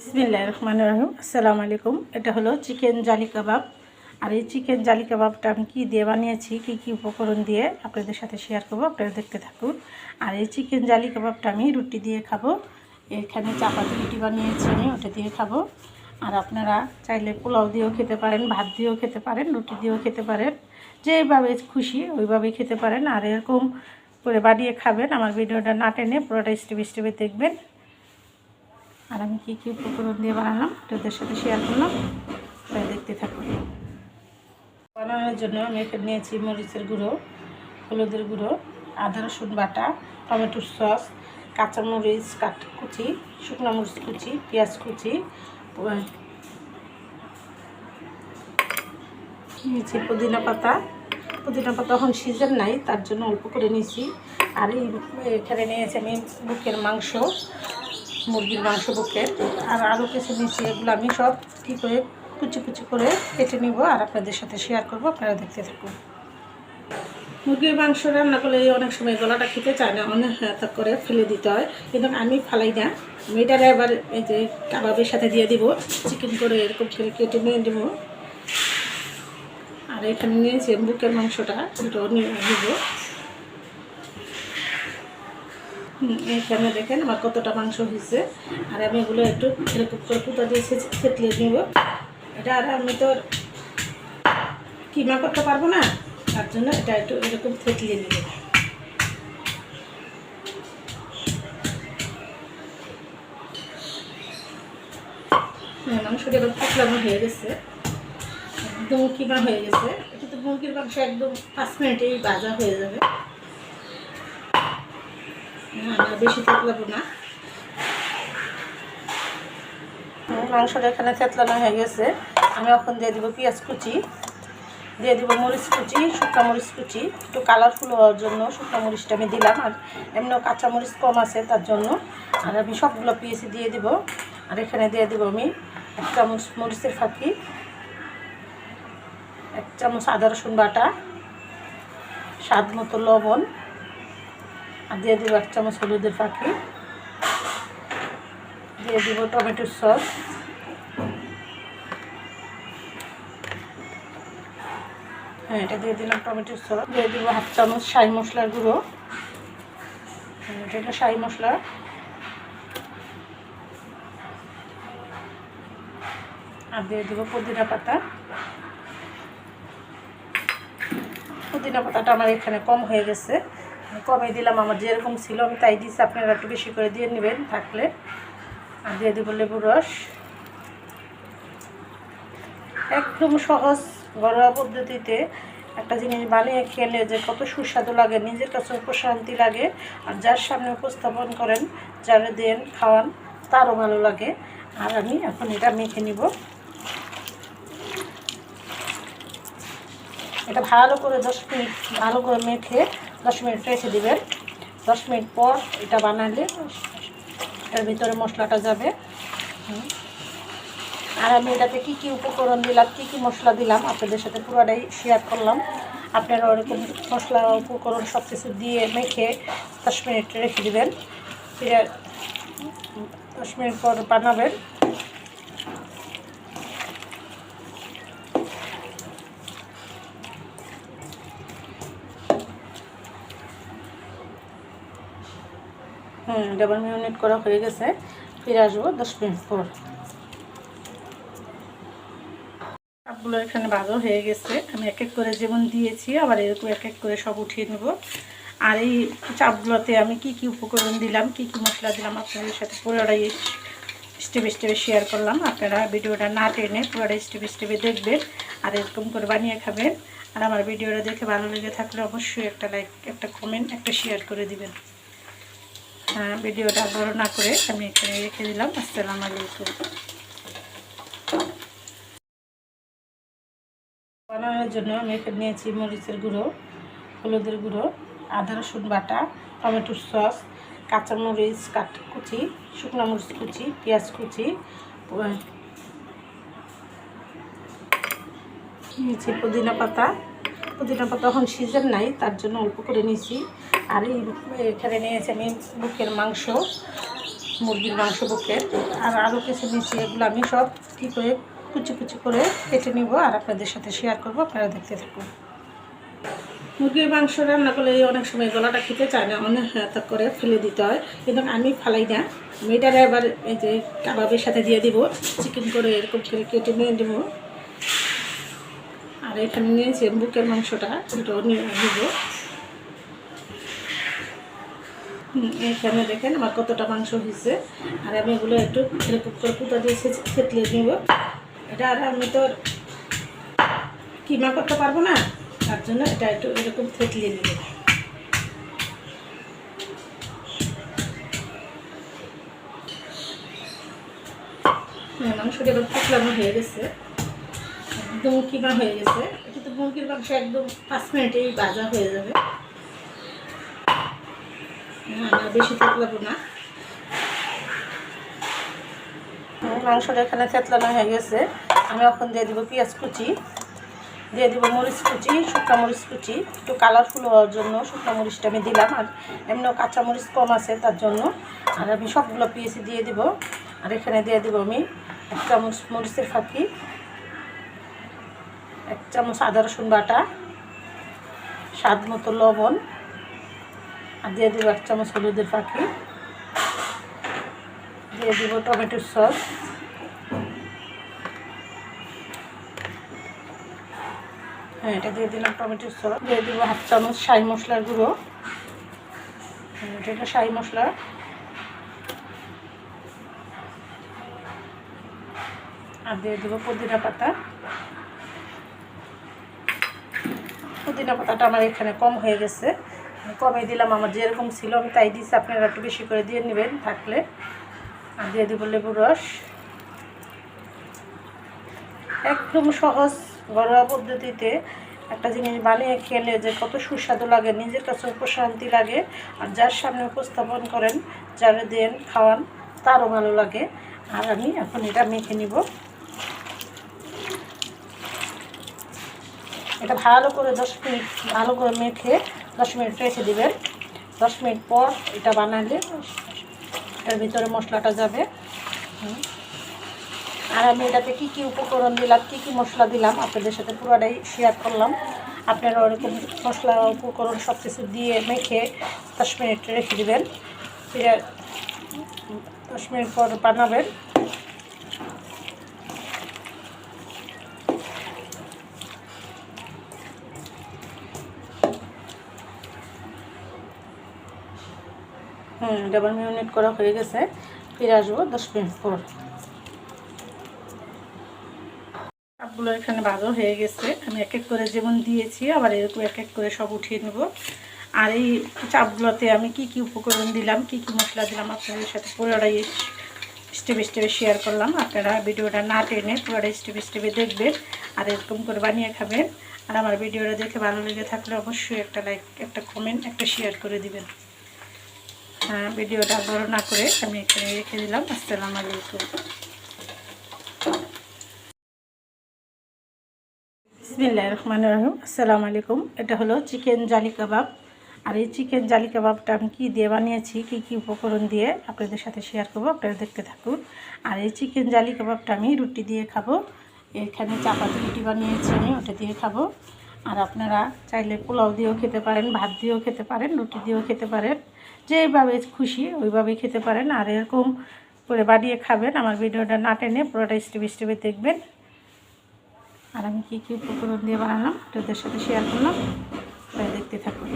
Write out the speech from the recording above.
বিসমিল্লাহির রহমানির রহিম। আসসালামু আলাইকুম। এটা হলো চিকেন জালি কাবাব। আর এই চিকেন জালি কাবাবটা আমি কি দিয়ে বানিয়েছি, কি কি উপকরণ দিয়ে আপনাদের সাথে শেয়ার করব, আপনারা দেখতে থাকুন। আর এই চিকেন জালি কাবাবটা আমি রুটি দিয়ে খাবো। এখানে চাপাতি রুটি বানিয়েছি আমি, ওটা দিয়ে খাবো। আর আপনারা চাইলে পোলাও দিয়েও খেতে পারেন, ভাত দিয়েও খেতে পারেন, রুটি দিয়েও খেতে পারেন, যেভাবে খুশি ওইভাবেই খেতে পারেন। আর এরকম করে বানিয়ে খাবেন। আমার ভিডিওটা না টেনে পুরোটা স্টেপ স্টেপে দেখবেন। আর আমি কী কী উপকরণ দিয়ে বানালাম ওদের সাথে শেয়ার করলাম, তাই দেখতে থাকুন। বানানোর জন্য আমি এখানে নিয়েছি মরিচের গুঁড়ো, হলুদের গুঁড়ো, আদা রসুন বাটা, টমেটোর সস, কাঁচামরিচ কুচি, শুকনো মরিচ কুচি, পেঁয়াজ কুচি, নিয়েছি পুদিনা পাতা। পুদিনা পাতা এখন সিজন নাই, তার জন্য অল্প করে নিয়েছি। আর এখানে নিয়েছি আমি বুকের মাংস, মুরগির মাংস বুকের। আর আরও কিছু নিয়েছি, এগুলো আমি সব কী করে কুচি কুচি করে কেটে নিব আর আপনাদের সাথে শেয়ার করব, আপনারা দেখতে থাকুন। মুরগির মাংস রান্না করলে অনেক সময় গলাটা খেতে চায় না, অনেক করে ফেলে দিতে হয়, কিন্তু আমি ফালাই না। আমি এটা এবার এই যে কাবাবের সাথে দিয়ে দিব, চিকেন করে এরকম করে কেটে নিয়ে দেবো। আর এখানে নিয়েছি বুকের মাংসটা, এটাও নিয়ে নেব। এখানে দেখেন আমার কতটা মাংস হয়েছে। আর আমি এগুলো একটু এরকম করে পুঁতা দিয়ে থেতলে নেব। এটা আর আমি তো কিমা করতে পারবো না, তার জন্য এটা একটু এরকম থেতলে নেব। মাংসটা এবার থেতলানো হয়ে গেছে, একদম কিমা হয়ে গেছে। এটা তো মুরগির মাংস একদম 5 মিনিটেই ভাজা হয়ে যাবে, বেশি থেতলাবো না। মাংসটা এখানে থেতলানো হয়ে গেছে। আমি এখন দিয়ে দিব পেঁয়াজ কুচি, দিয়ে দিব মরিচ কুচি, শুকনো মরিচ কুচি। একটু কালারফুল হওয়ার জন্য শুকনো মরিচটা আমি দিলাম, আর এমনিও কাঁচা মরিচ কম আছে তার জন্য। আর আমি সবগুলো পেঁয়াজ দিয়ে দিব। আর এখানে দিয়ে দিব আমি 1 চামচ মরিচের ফাঁকি, 1 চামচ আদা রসুন বাটা, স্বাদ মতো লবণ, আর দিয়ে দিব 1 চামচ হলুদের ফাঁকি, দিয়ে দিব টমেটোর সস, এটা দিয়ে দিলাম টমেটোর সস, দিয়ে দিব 1/2 চামচ শাহি মশলার গুঁড়ো, এটা শাহি মশলা, আর দিয়ে দিব পুদিনা পাতা। পুদিনা পাতাটা আমার এখানে কম হয়ে গেছে, কমে দিলাম, আমার যেরকম ছিল আমি তাই দিচ্ছি, আপনারা একটু বেশি করে দিয়ে নেবেন থাকলে। আর দিয়ে দিব লেবুর রস। একদম সহজ ঘরোয়া পদ্ধতিতে একটা জিনিস বানিয়ে খেলে যে কত সুস্বাদু লাগে, নিজের কাছে প্রশান্তি লাগে, আর যার সামনে উপস্থাপন করেন, যারা দেন খাওয়ান, তারও ভালো লাগে। আর আমি এখন এটা মেখে নিব। এটা ভালো করে 10 মিনিট ভালো করে মেখে 10 মিনিট রেখে দিবেন। 10 মিনিট পর এটা বানালে এটার ভিতরে মশলাটা যাবে। আর আমি এটাতে কী কী উপকরণ দিলাম, কী কী মশলা দিলাম আপনাদের সাথে পুরোটাই শেয়ার করলাম। আপনারা ওরকম মশলা উপকরণ সব কিছু দিয়ে মেখে 10 মিনিট রেখে দেবেন। ফিরে 10 মিনিট পর বানাবেন। ডাবল মিনিট করা হয়ে গেছে, ফিরে আসবো 10 মিনিট পর। সবগুলো এখানে ভাজা হয়ে গেছে। আমি এক এক করে যেমন দিয়েছি আবার এরকম এক এক করে সব উঠিয়ে নেব। আর এই চাপগুলোতে আমি কি কি উপকরণ দিলাম, কি কি মশলা দিলাম আপনাদের সাথে পুরোটাই স্টেপে স্টেপে শেয়ার করলাম। আপনারা ভিডিওটা না টেনে পুরোটাই স্টেপে স্টেপে দেখবেন আর এরকম করে বানিয়ে খাবেন। আর আমার ভিডিওটা দেখে ভালো লেগে থাকলে অবশ্যই একটা লাইক, একটা কমেন্ট, একটা শেয়ার করে দিবেন। ভিডিওটা বড় না করে আমি এখানে রেখে দিলাম। আসসালামু আলাইকুম। বানানোর জন্য আমি এখানে নিয়েছি মরিচের গুঁড়ো, হলুদের গুঁড়ো, আদা রসুন বাটা, টমেটোর সস, কাঁচামরিচ কুচি, শুকনো মরিচ কুচি, পেঁয়াজ কুচি, নিয়েছি পুদিনা পাতা। পুদিনা পাতা এখন সিজন নাই, তার জন্য অল্প করে নিয়েছি। আর এখানে নিয়েছি আমি বুকের মাংস, মুরগির মাংস বুকের। আর আরও কিছু নিচ্ছি, এগুলো আমি সব কী করে কুচি কুচি করে কেটে নিব আর আপনাদের সাথে শেয়ার করব, আপনারা দেখতে থাকুন। মুরগির মাংস রান্না করলে অনেক সময় গলাটা খেতে চায় না, অনেক হাতা করে ফেলে দিতে হয়, কিন্তু আমি ফালাই না। আমি এটা এবার এই যে কাবাবের সাথে দিয়ে দিব, চিকেন করে এরকম করে কেটে নিয়ে দেবো। আর এখানে নিয়েছি বুকের মাংসটা, এটাও নিয়ে দেবো। এখানে দেখেন আমার কতটা মাংস হয়েছে। আর আমি এগুলো একটু এরকম করে কুতা দিয়ে থেতলে নেব। এটা আর আমি তো কিমা করতে পারবো না, তার জন্য এটা একটু এরকম থেতলে নেব। মাংসটা এবার থেতলানো হয়ে গেছে, একদম কিমা হয়ে গেছে। এটা তো মুরগির মাংস একদম 5 মিনিটেই ভাজা হয়ে যাবে, বেশি থেতলাবো না। মাংসটা এখানে থেতলানো হয়ে গেছে। আমি এখন দিয়ে দিব পেঁয়াজ কুচি, দিয়ে দিব মরিচ কুচি, শুকনো মরিচ কুচি, একটু কালারফুল হওয়ার জন্য শুকনো মরিচটা আমি দিলাম। আর এমনিও কাঁচা মরিচ কম আছে তার জন্য। আর আমি সবগুলো পেঁয়াজি দিয়ে দিব। আর এখানে দিয়ে দিব আমি 1 চামচ মরিচের ফাঁকি, 1 চামচ আদা রসুন বাটা, স্বাদ মতো লবণ, আর দিয়ে দিব 1 চামচ হলুদের ফাঁকি, দিয়ে দিব টমেটোর সস, এটা দিয়ে দিলাম টমেটোর সস, দিয়ে দিব 1/2 চামচ শাহি মশলার গুঁড়ো, এটা শাহি মশলা, আর দিয়ে দিব পুদিনা পাতা। পুদিনা পাতাটা আমার এখানে কম হয়ে গেছে, কমে দিলাম, আমার যেরকম ছিল আমি তাই দিচ্ছি, আপনারা একটু বেশি করে দিয়ে নেবেন থাকলে। আর দিয়ে দিব লেবুর রস। একদম সহজ ঘরোয়া পদ্ধতিতে একটা জিনিস বানিয়ে খেলে যে কত সুস্বাদু লাগে, নিজের কাছে প্রশান্তি লাগে, আর যার সামনে উপস্থাপন করেন, যারা দেন খাওয়ান, তারও ভালো লাগে। আর আমি এখন এটা মেখে নিব। এটা ভালো করে 10 মিনিট ভালো করে মেখে 10 মিনিট রেখে দিবেন। 10 মিনিট পর এটা বানালে এর ভিতরে মশলাটা যাবে। আর আমি এটাতে কী কী উপকরণ দিলাম, কী কী মশলা দিলাম আপনাদের সাথে পুরোটাই শেয়ার করলাম। আপনারা ওরকম মশলা উপকরণ সব কিছু দিয়ে মেখে 10 মিনিট রেখে দেবেন। ফিরে 10 মিনিট পর বানাবেন। ডাবল মিনিট করা হয়ে গেছে, ফিরে আসবো 10 মিনিট পর। চাপগুলো এখানে ভাজা হয়ে গেছে, আমি এক এক করে যেমন দিয়েছি আবার এরকম এক এক করে সব উঠিয়ে নেব। আর এই চাপগুলোতে আমি কি কি উপকরণ দিলাম, কি কি মশলা দিলাম আপনাদের সাথে পুরোটাই স্টেপে স্টেপে শেয়ার করলাম। আপনারা ভিডিওটা না টেনে পুরোটাই স্টেপে স্টেপে দেখবেন আর এরকম করে বানিয়ে খাবেন। আর আমার ভিডিওটা দেখে ভালো লেগে থাকলে অবশ্যই একটা লাইক, একটা কমেন্ট, একটা শেয়ার করে দিবেন। হ্যাঁ, ভিডিওটা বড় না করে আমি এখানে রেখে দিলাম। আসসালামু আলাইকুম। বিসমিল্লাহির রহমানির রহিম। আসসালামু আলাইকুম। এটা হলো চিকেন জালি কাবাব। আর এই চিকেন জালি কাবাবটা আমি কী দিয়ে বানিয়েছি, কী কী উপকরণ দিয়ে আপনাদের সাথে শেয়ার করব, আপনারা দেখতে থাকুন। আর এই চিকেন জালি কাবাবটা আমি রুটি দিয়ে খাবো। এখানে চাপাতি রুটি বানিয়েছি আমি, ওটা দিয়ে খাবো। আর আপনারা চাইলে পোলাও দিয়েও খেতে পারেন, ভাত দিয়েও খেতে পারেন, রুটি দিয়েও খেতে পারেন, যেভাবে খুশি ওইভাবেই খেতে পারেন। আর এরকম করে বানিয়ে খাবেন। আমার ভিডিওটা না টেনে পুরোটা স্টেপে স্টেপে দেখবেন। আর আমি কী কী উপকরণ দিয়ে বানালাম আপনাদের সাথে শেয়ার করলাম, তাই দেখতে থাকুন।